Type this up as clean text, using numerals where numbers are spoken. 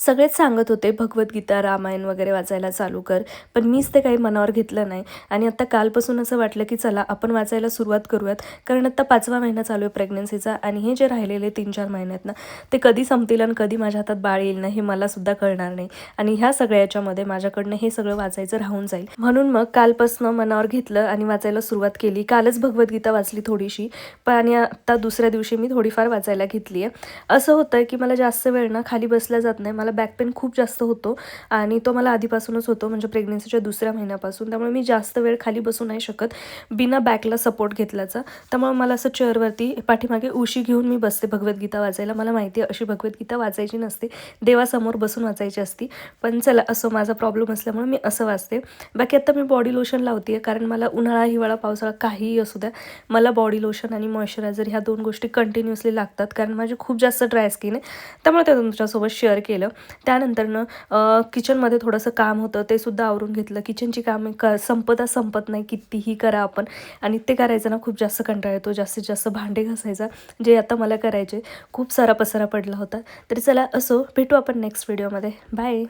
सगळेच सांगत होते भगवद्गीता, रामायण वगैरे वाचायला चालू कर. पण मीच ते काही मनावर घेतलं नाही आणि आता कालपासून असं वाटलं की चला आपण वाचायला सुरुवात करूयात. कारण आता 5वा महिना चालू आहे प्रेग्नन्सीचा आणि हे जे राहिलेले 3-4 महिन्यात ना, ते कधी संपतील आणि कधी माझ्या हातात बाळ येईल ना, हे मलासुद्धा कळणार नाही. आणि ह्या सगळ्या याच्यामध्ये माझ्याकडनं हे सगळं वाचायचं राहून जाईल. म्हणून मग कालपासनं मनावर घेतलं आणि वाचायला सुरुवात केली. कालच भगवद्गीता वाचली थोडीशी, पण आणि आता दुसऱ्या दिवशी मी थोडीफार वाचायला घेतली आहे. असं होतं की मला जास्त वेळ ना खाली बसल्या जात नाही. मला बॅक पेन खूप जास्त होतो आणि तो मला आधीपासूनच होतो, म्हणजे प्रेग्नन्सीच्या 2ऱ्या महिन्यापासून. त्यामुळे मी जास्त वेळ खाली बसू नाही शकत बिना बॅकला सपोर्ट घेतल्याचा. त्यामुळे मला असं चेअरवरती पाठीमागे उशी घेऊन मी बसते भगवद्गीता वाचायला. मला माहिती आहे अशी भगवद्गीता वाचायची नसते, देवासमोर बसून वाचायची असती. पण चला असं माझा प्रॉब्लेम असल्यामुळे मी असं वाचते. बाकी आता मी बॉडी लोशन लावते आहे, कारण मला उन्हाळा, हिवाळा, पावसाळा काहीही असू द्या, मला बॉडी लोशन आणि मॉइश्चरायझर ह्या 2 गोष्टी कंटिन्युअसली लागतात. कारण माझी खूप जास्त ड्राय स्किन आहे, त्यामुळे ते तुमच्यासोबत शेअर केलं. त्यानंतरनं किचनमध्ये थोडंसं काम होतं, ते सुद्धा आवरून घेतलं. किचनची कामे संपत नाही, कितीही करा आपण. आणि ते करायचं ना खूप जास्त कंटाळा येतो. जास्तीत जास्त भांडे घासायचा, जे आता मला करायचे. खूप सारा पसारा पडला होता. तरी चला असो, भेटू आपण नेक्स्ट व्हिडिओमध्ये. बाय.